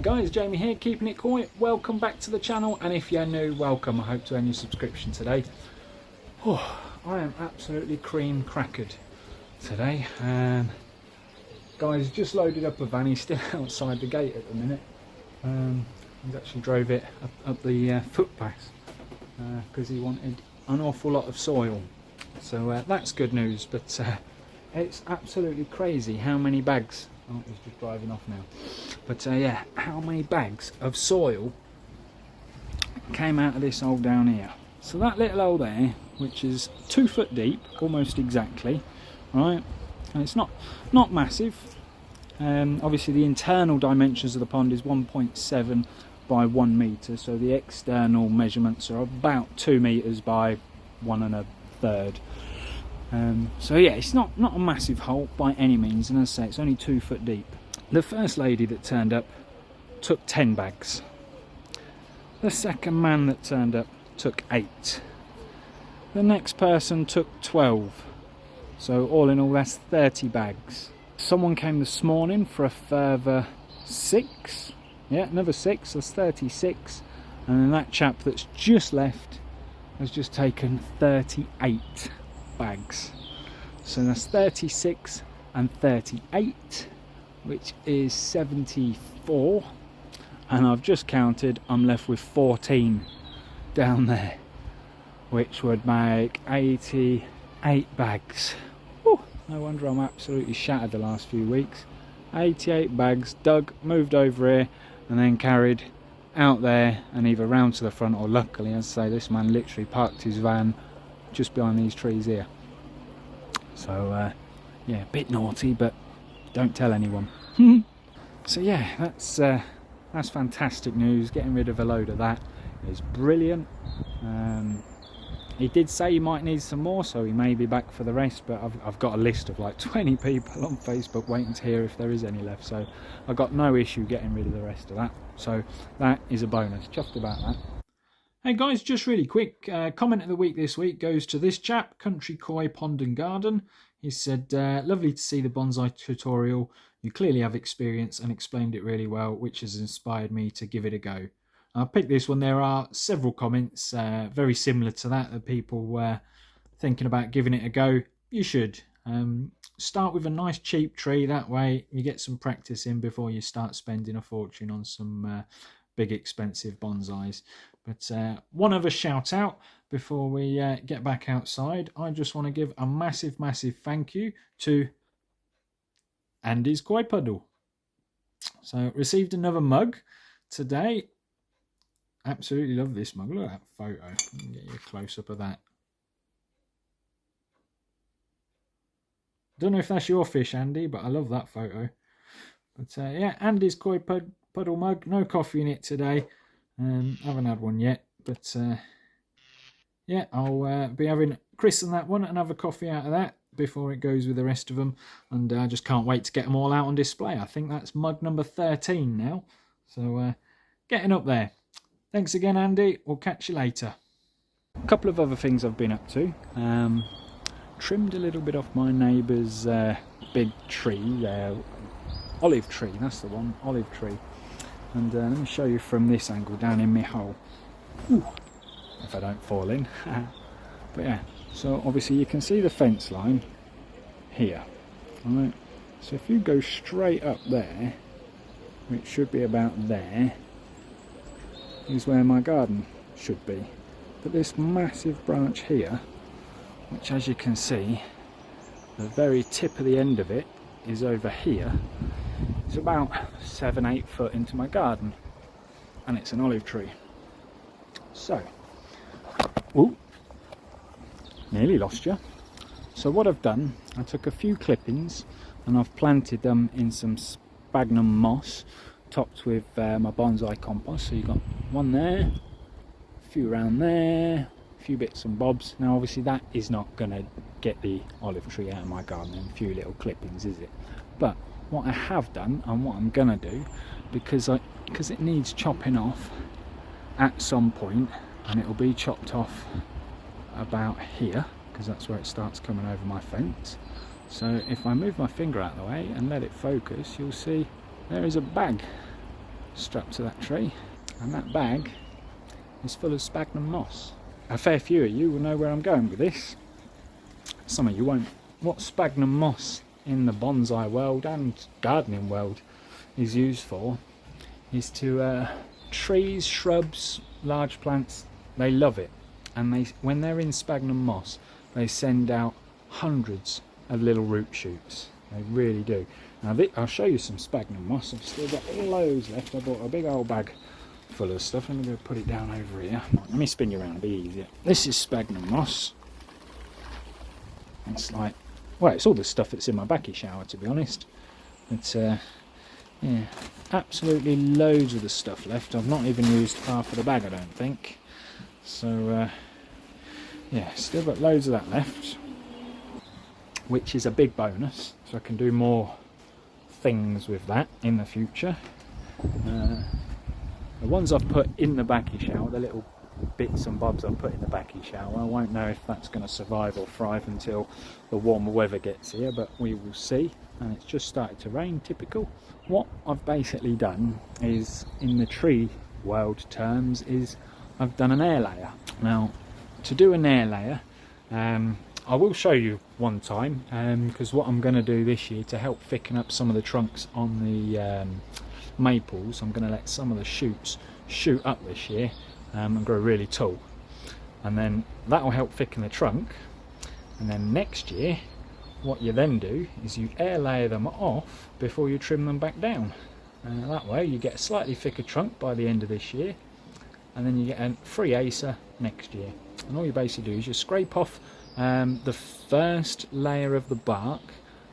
guys, Jamie here, keeping it koi. Welcome back to the channel, and if you're new, welcome. I hope to earn your subscription today. Oh, I am absolutely cream crackered today. Guys, just loaded up a van. He's still outside the gate at the minute. He's actually drove it up the footpath because he wanted an awful lot of soil. So that's good news, but it's absolutely crazy how many bags. Oh, he's just driving off now. But yeah, how many bags of soil came out of this hole down here. So that little hole there, which is 2 foot deep, almost exactly, right? And it's not massive. Obviously the internal dimensions of the pond is 1.7 by 1 metre, so the external measurements are about 2 metres by 1 1/3. So yeah, it's not a massive hole by any means, and as I say, it's only 2 foot deep. The first lady that turned up took 10 bags. The second man that turned up took 8. The next person took 12. So all in all, that's 30 bags. Someone came this morning for a further 6. Yeah, another 6, that's 36. And then that chap that's just left has just taken 38 bags. So that's 36 and 38, which is 74. And I've just counted, I'm left with 14 down there, which would make 88 bags. Whew, no wonder I'm absolutely shattered the last few weeks. 88 bags dug, moved over here, and then carried out there and either round to the front, or luckily, as I say, this man literally parked his van just behind these trees here. So yeah, a bit naughty, but don't tell anyone. So yeah, that's fantastic news. Getting rid of a load of that is brilliant. He did say he might need some more, so he may be back for the rest, but I've got a list of like 20 people on Facebook waiting to hear if there is any left, so I've got no issue getting rid of the rest of that. So that is a bonus. Chuffed about that. Hey guys, just really quick, comment of the week this week goes to this chap, Country Koi Pond and Garden. He said, lovely to see the bonsai tutorial. You clearly have experience and explained it really well, which has inspired me to give it a go. I picked this one. There are several comments very similar to that people were thinking about giving it a go. You should. Start with a nice cheap tree, that way you get some practice in before you start spending a fortune on some big expensive bonsais. But one other shout out before we get back outside. I just want to give a massive thank you to AndysKoiPuddle. So received another mug today. Absolutely love this mug. Look at that photo. Let me get you a close up of that. Don't know if that's your fish, Andy, but I love that photo. But yeah, AndysKoiPuddle mug. No coffee in it today. Haven't had one yet, but yeah, I'll be having christen that one and have a coffee out of that before it goes with the rest of them, and I just can't wait to get them all out on display. I think that's mug number 13 now, so getting up there. Thanks again, Andy. We'll catch you later. A couple of other things I've been up to. Trimmed a little bit off my neighbour's big tree, olive tree, that's the one, olive tree. And let me show you from this angle down in my hole. Ooh, if I don't fall in. But yeah, so obviously you can see the fence line here. Alright, so if you go straight up there, which should be about there, is where my garden should be. But this massive branch here, which as you can see, the very tip of the end of it is over here. It's about 7-8 foot into my garden, and it's an olive tree. So, ooh, nearly lost you. So what I've done, I took a few clippings and I've planted them in some sphagnum moss, topped with my bonsai compost. So you've got one there, a few around there, a few bits and bobs. Now obviously that is not going to get the olive tree out of my garden in a few little clippings, is it? But what I have done, and what I'm gonna do, because it needs chopping off at some point, and it'll be chopped off about here, because that's where it starts coming over my fence. So if I move my finger out of the way and let it focus, you'll see there is a bag strapped to that tree, and that bag is full of sphagnum moss. A fair few of you will know where I'm going with this. Some of you won't. What sphagnum moss in the bonsai world and gardening world is used for is to trees, shrubs, large plants, they love it, and when they're in sphagnum moss they send out hundreds of little root shoots. They really do. Now I'll show you some sphagnum moss. I've still got loads left. I bought a big old bag full of stuff. Let me go put it down over here. Let me spin you around, it'll be easier. This is sphagnum moss. It's like, well, it's all the stuff that's in my Bakki shower, to be honest. It's yeah, absolutely loads of the stuff left. I've not even used half of the bag, I don't think. So yeah, still got loads of that left, which is a big bonus, so I can do more things with that in the future. The ones I've put in the Bakki shower, the little bits and bobs I've put in the Bakki shower, I won't know if that's going to survive or thrive until the warmer weather gets here, but we will see. And it's just started to rain, typical. What I've basically done is, in the tree world terms, is I've done an air layer. Now, to do an air layer, I will show you one time, because what I'm going to do this year to help thicken up some of the trunks on the maples, I'm going to let some of the shoots shoot up this year and grow really tall, and then that will help thicken the trunk. And then next year, what you then do is you air layer them off before you trim them back down. That way you get a slightly thicker trunk by the end of this year, and then you get a free acer next year. And all you basically do is you scrape off the first layer of the bark,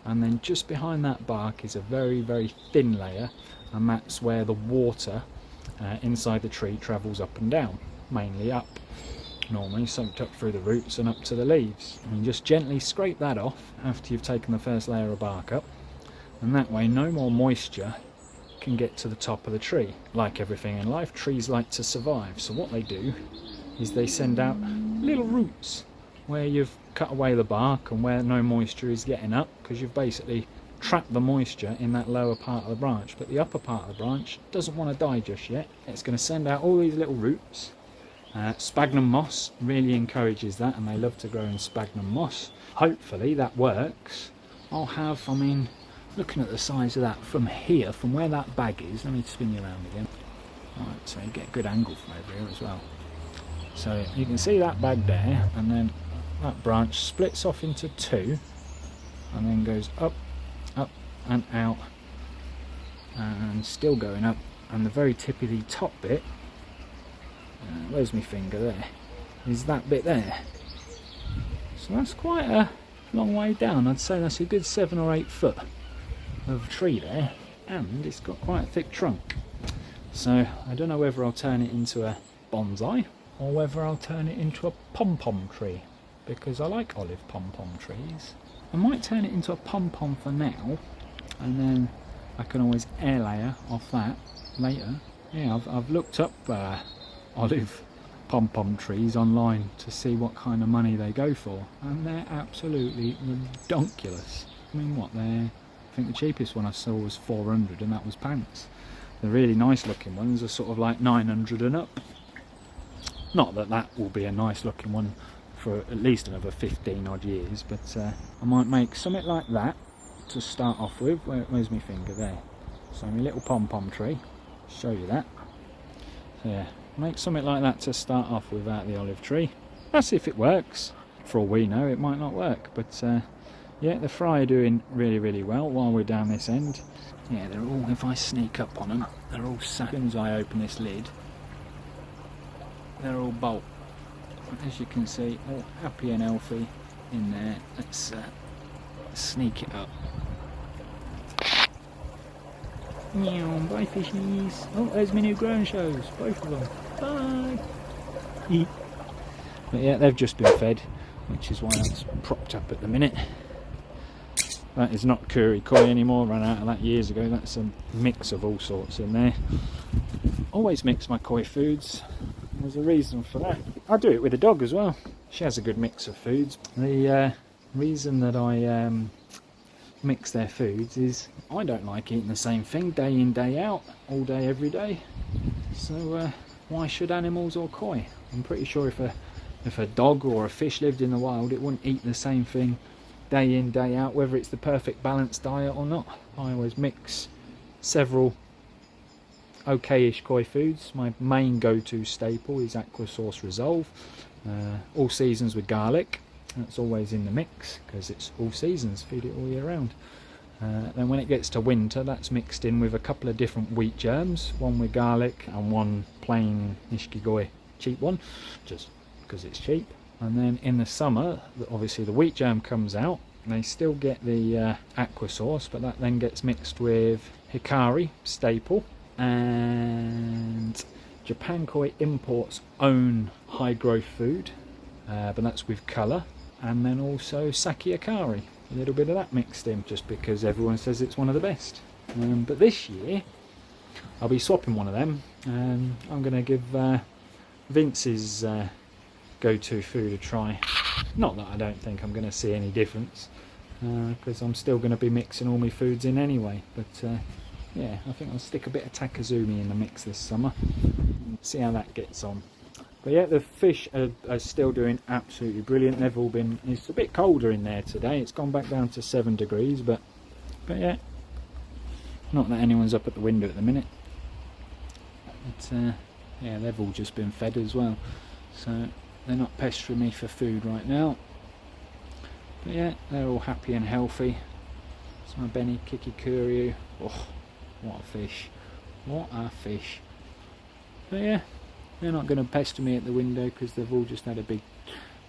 and then just behind that bark is a very, very thin layer, and that's where the water inside the tree travels up and down, mainly up, normally soaked up through the roots and up to the leaves. And you just gently scrape that off after you've taken the first layer of bark up, and that way no more moisture can get to the top of the tree. Like everything in life, trees like to survive, so what they do is they send out little roots where you've cut away the bark and where no moisture is getting up, because you've basically trapped the moisture in that lower part of the branch. But the upper part of the branch doesn't want to die just yet. It's going to send out all these little roots. Sphagnum moss really encourages that, and they love to grow in sphagnum moss. Hopefully that works. I'll have, I mean, looking at the size of that from here, from where that bag is, let me spin you around again. Right, so you get a good angle from over here as well. So you can see that bag there, and then that branch splits off into two, and then goes up, up and out, and still going up, and the very tip of the top bit, where's my finger there, is that bit there. So that's quite a long way down. I'd say that's a good 7 or 8 foot of tree there, and it's got quite a thick trunk. So I don't know whether I'll turn it into a bonsai or whether I'll turn it into a pom-pom tree, because I like olive pom-pom trees. I might turn it into a pom-pom for now, and then I can always air layer off that later. Yeah, I've looked up olive pom-pom trees online to see what kind of money they go for, and they're absolutely redonkulous. I mean, what, I think the cheapest one I saw was 400, and that was pants. The really nice looking ones are sort of like 900 and up. Not that that will be a nice looking one for at least another 15 odd years, but I might make something like that to start off with. Where's my finger there? So my little pom-pom tree, show you that. So yeah, make something like that to start off with out of the olive tree. That's if it works. For all we know, it might not work, but yeah, the fry are doing really, really well while we're down this end. Yeah, they're all, if I sneak up on them, they're all sat. As soon as I open this lid, they're all bolt. As you can see, all happy and healthy in there. Let's sneak it up. Meow, bye fishies. Oh, there's my new grown shows, both of them. Bye. But yeah, they've just been fed, which is why that's propped up at the minute. That is not curry koi anymore, ran out of that years ago. That's a mix of all sorts in there. Always mix my koi foods. There's a reason for that. I do it with the dog as well. She has a good mix of foods. The reason that I mix their foods is I don't like eating the same thing day in, day out, all day, every day. So why should animals or koi? I'm pretty sure if a dog or a fish lived in the wild, it wouldn't eat the same thing day in, day out, whether it's the perfect balanced diet or not. I always mix several okay-ish koi foods. My main go-to staple is Aqua Sauce Resolve, all seasons with garlic. That's always in the mix because it's all seasons, feed it all year round. Then when it gets to winter, that's mixed in with a couple of different wheat germs, one with garlic and one plain Nishikigoi cheap one, just because it's cheap. And then in the summer, obviously the wheat germ comes out, they still get the aqua sauce, but that then gets mixed with Hikari staple and Japan Koi Imports own high growth food, but that's with colour. And then also Saki Akari, a little bit of that mixed in, just because everyone says it's one of the best. But this year I'll be swapping one of them. I'm going to give Vince's go-to food a try. Not that I don't think I'm going to see any difference, because I'm still going to be mixing all my foods in anyway. But yeah, I think I'll stick a bit of Takazumi in the mix this summer, see how that gets on. But yeah, the fish are still doing absolutely brilliant. They've all been, it's a bit colder in there today. It's gone back down to 7 degrees, but yeah, not that anyone's up at the window at the minute. But yeah, they've all just been fed as well. So they're not pestering me for food right now. But yeah, they're all happy and healthy. It's my Benny Kikikuryu. Oh, what a fish. What a fish. But yeah, they're not going to pester me at the window because they've all just had a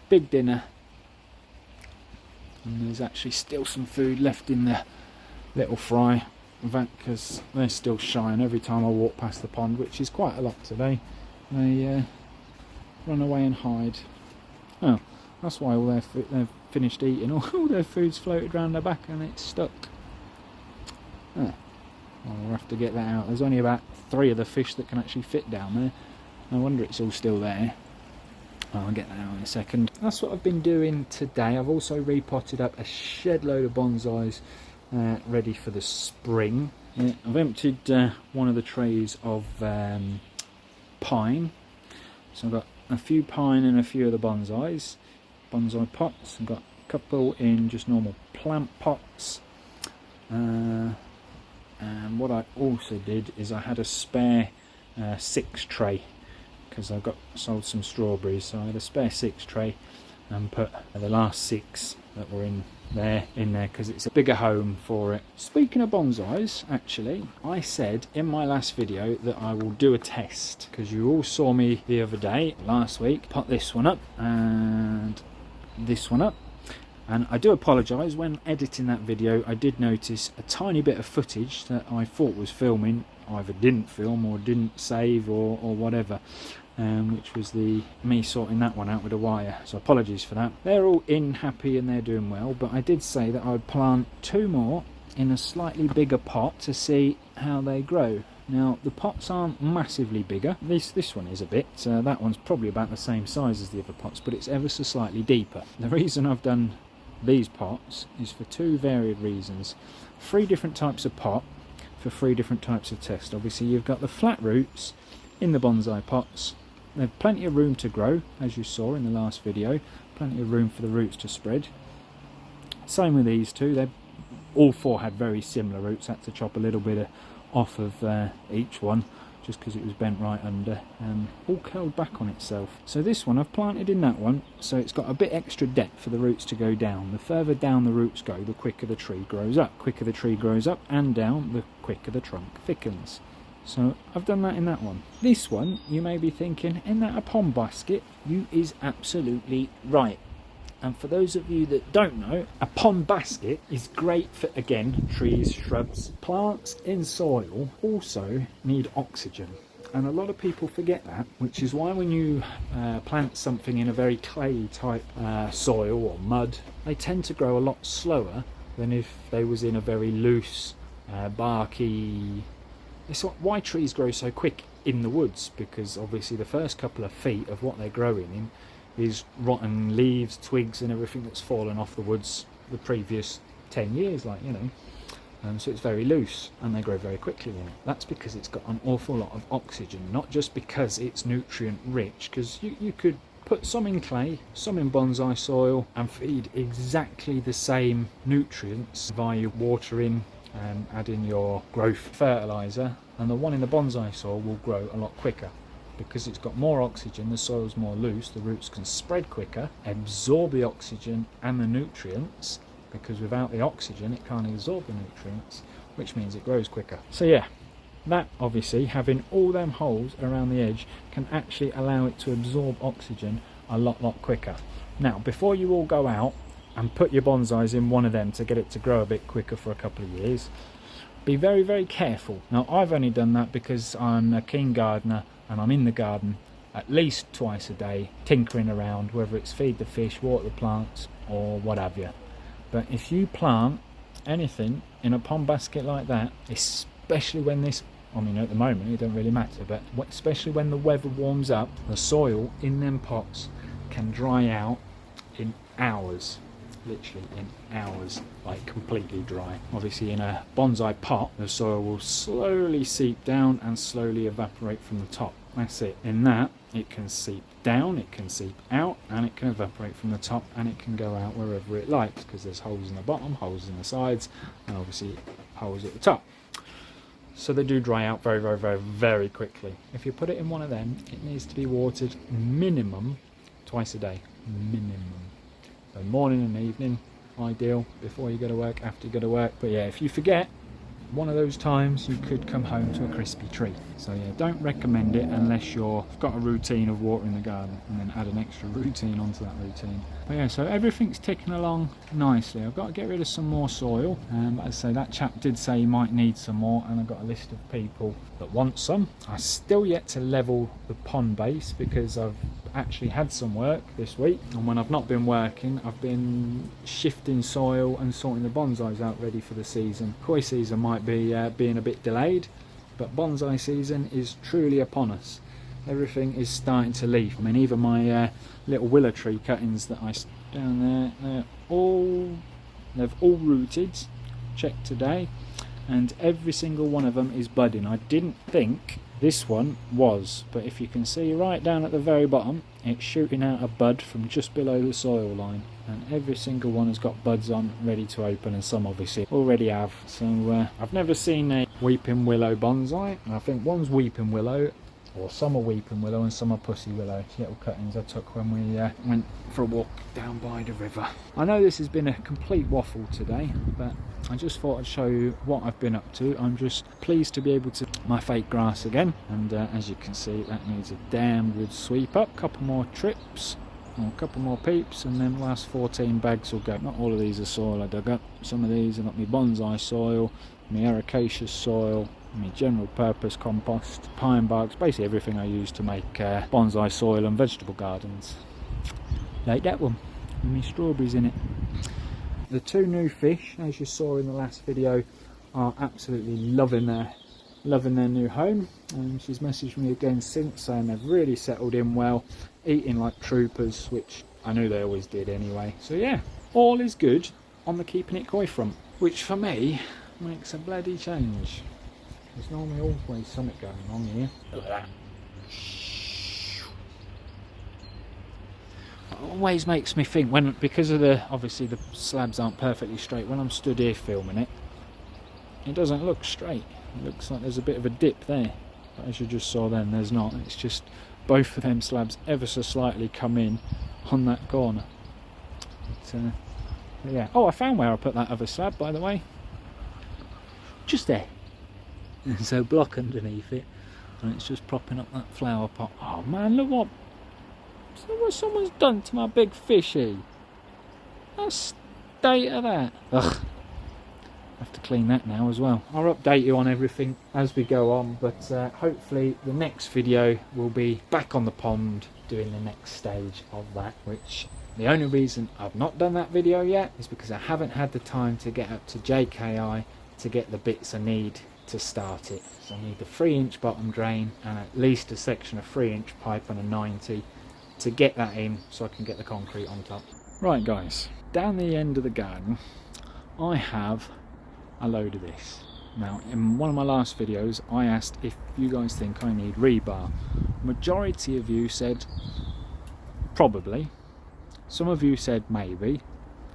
big dinner. And there's actually still some food left in the little fry vat because they're still shying every time I walk past the pond, which is quite a lot today. They run away and hide. Oh, that's why all they've finished eating. All their food's floated around their back and it's stuck. Oh, well, we'll have to get that out. There's only about 3 of the fish that can actually fit down there. No wonder it's all still there. I'll get that out in a second. That's what I've been doing today. I've also repotted up a shed load of bonsais ready for the spring. Yeah, I've emptied one of the trays of pine. So I've got a few pine and a few of the bonsai pots. I've got a couple in just normal plant pots. And what I also did is I had a spare 6 tray, because I sold some strawberries, so I had a spare 6 tray and put the last 6 that were in there because it's a bigger home for it. Speaking of bonsais, actually, I said in my last video that I will do a test, because you all saw me the other day, last week, put this one up and this one up. And I do apologise, when editing that video I did notice a tiny bit of footage that I thought was filming, either didn't film or didn't save or whatever, which was me sorting that one out with a wire, so apologies for that. They're all in happy and they're doing well, but I did say that I would plant 2 more in a slightly bigger pot to see how they grow. Now the pots aren't massively bigger, this one is a bit, that one's probably about the same size as the other pots, but it's ever so slightly deeper. The reason I've done these pots is for 2 varied reasons. 3 different types of pot for 3 different types of test. Obviously you've got the flat roots in the bonsai pots. They've plenty of room to grow, as you saw in the last video, plenty of room for the roots to spread. Same with these 2, they all 4 had very similar roots. Had to chop a little bit off of each one just because it was bent right under, all curled back on itself. So this one I've planted in that one, so it's got a bit extra depth for the roots to go down. The further down the roots go, the quicker the tree grows up. The quicker the tree grows up and down, the quicker the trunk thickens. So I've done that in that one. This one, you may be thinking, isn't that a pond basket? You is absolutely right. And for those of you that don't know, a pond basket is great for, again, trees, shrubs. Plants in soil also need oxygen. And a lot of people forget that, which is why when you plant something in a very clay type soil or mud, they tend to grow a lot slower than if they was in a very loose, barky... It's why trees grow so quick in the woods, because obviously the first couple of feet of what they're growing in is rotten leaves, twigs and everything that's fallen off the woods the previous 10 years, like, you know. So it's very loose and they grow very quickly in it. That's because it's got an awful lot of oxygen, not just because it's nutrient rich, because you could put some in clay, some in bonsai soil and feed exactly the same nutrients via watering and adding your growth fertilizer, and the one in the bonsai soil will grow a lot quicker. Because it's got more oxygen, the soil's more loose, the roots can spread quicker, absorb the oxygen and the nutrients, because without the oxygen it can't absorb the nutrients, which means it grows quicker. So yeah, that obviously, having all them holes around the edge can actually allow it to absorb oxygen a lot quicker. Now, before you all go out and put your bonsais in one of them to get it to grow a bit quicker for a couple of years, be very careful. Now, I've only done that because I'm a keen gardener and I'm in the garden at least twice a day, tinkering around, whether it's feed the fish, water the plants or what have you. But if you plant anything in a pond basket like that, especially when this, I mean at the moment it don't really matter, but especially when the weather warms up, the soil in them pots can dry out in hours. Literally in hours, like completely dry. Obviously in a bonsai pot the soil will slowly seep down and slowly evaporate from the top. That's it. In that it can seep down, it can seep out, and it can evaporate from the top, and it can go out wherever it likes, because there's holes in the bottom, holes in the sides, and obviously holes at the top. So they do dry out very quickly. If you put it in one of them, it needs to be watered minimum twice a day. Minimum. So morning and evening, ideal, before you go to work, after you go to work. But yeah, if you forget, one of those times you could come home to a crispy tree. So yeah, don't recommend it unless you've got a routine of watering the garden, and then add an extra routine onto that routine. But yeah, so everything's ticking along nicely. I've got to get rid of some more soil, as I say, that chap did say he might need some more, and I've got a list of people that want some. I'm still yet to level the pond base because I've actually had some work this week, and when I've not been working I've been shifting soil and sorting the bonsais out ready for the season. Koi season might be being a bit delayed, but bonsai season is truly upon us. Everything is starting to leaf. I mean, even my little willow tree cuttings that I down there, they've all rooted. Checked today, and every single one of them is budding. I didn't think this one was, but if you can see right down at the very bottom, it's shooting out a bud from just below the soil line, and every single one has got buds on ready to open, and some obviously already have. So I've never seen a weeping willow bonsai. I think one's weeping willow, or some are weeping willow and some are pussy willow. Little cuttings I took when we went for a walk down by the river. I know this has been a complete waffle today, but I just thought I'd show you what I've been up to. I'm just pleased to be able to my fake grass again, and as you can see, that needs a damn good sweep up. Couple more trips, or a couple more peeps, and then last 14 bags will go. Not all of these are soil I dug up. Some of these are not my bonsai soil, my ericaceous soil, my general purpose compost, pine barks, basically everything I use to make bonsai soil and vegetable gardens. Like that one with my strawberries in it. The two new fish, as you saw in the last video, are absolutely loving their new home. She's messaged me again since, saying they've really settled in well, eating like troopers, which I knew they always did anyway. So yeah, all is good on the keeping it koi front, which for me makes a bloody change. There's normally always something going on here. Look at that. It always makes me think, when, because of obviously the slabs aren't perfectly straight, when I'm stood here filming it, it doesn't look straight. It looks like there's a bit of a dip there, but as you just saw then, there's not. It's just both of them slabs ever so slightly come in on that corner. But yeah. Oh, I found where I put that other slab, by the way. Just there. There's a block underneath it, and it's just propping up that flower pot. Oh man, look what someone's done to my big fishy. The state of that. Ugh. I have to clean that now as well. I'll update you on everything as we go on, but hopefully the next video will be back on the pond doing the next stage of that, which the only reason I've not done that video yet is because I haven't had the time to get up to JKI to get the bits I need to start it. So I need the 3-inch bottom drain and at least a section of 3-inch pipe and a 90 to get that in, so I can get the concrete on top. Right guys, down the end of the garden I have a load of this. Now, in one of my last videos, I asked if you guys think I need rebar. Majority of you said probably. Some of you said maybe.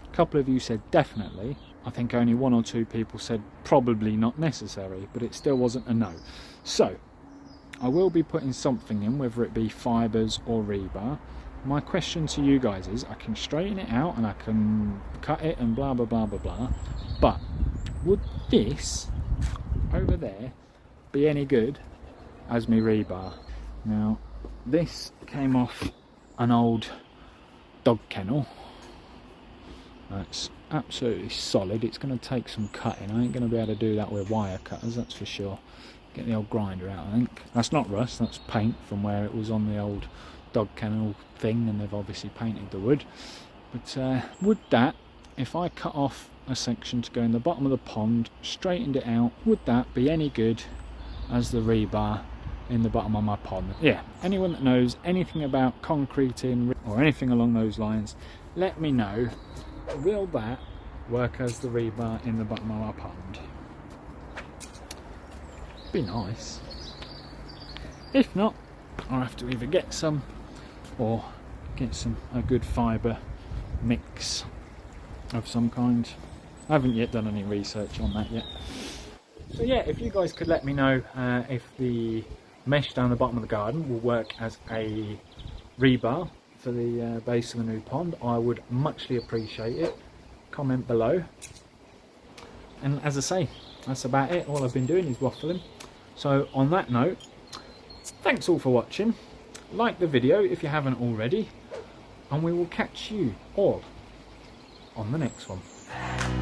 A couple of you said definitely. I think only 1 or 2 people said probably not necessary, but it still wasn't a no. So, I will be putting something in, whether it be fibres or rebar. My question to you guys is, I can straighten it out and I can cut it and blah blah blah blah blah, but would this over there be any good as me rebar? Now, this came off an old dog kennel. That's absolutely solid. It's going to take some cutting. I ain't going to be able to do that with wire cutters, that's for sure. Get the old grinder out, I think. That's not rust, that's paint from where it was on the old dog kennel thing, and they've obviously painted the wood. But would that, if I cut off a section to go in the bottom of the pond, straightened it out, would that be any good as the rebar in the bottom of my pond? Yeah, anyone that knows anything about concreting or anything along those lines, let me know. Will that work as the rebar in the bottom of my pond? Be nice. If not, I'll have to either get some or get a good fibre mix of some kind. I haven't yet done any research on that yet. So yeah, if you guys could let me know if the mesh down the bottom of the garden will work as a rebar for the base of the new pond, I would muchly appreciate it. Comment below. And as I say, that's about it. All I've been doing is waffling. So on that note, thanks all for watching. Like the video if you haven't already, and we will catch you all on the next one.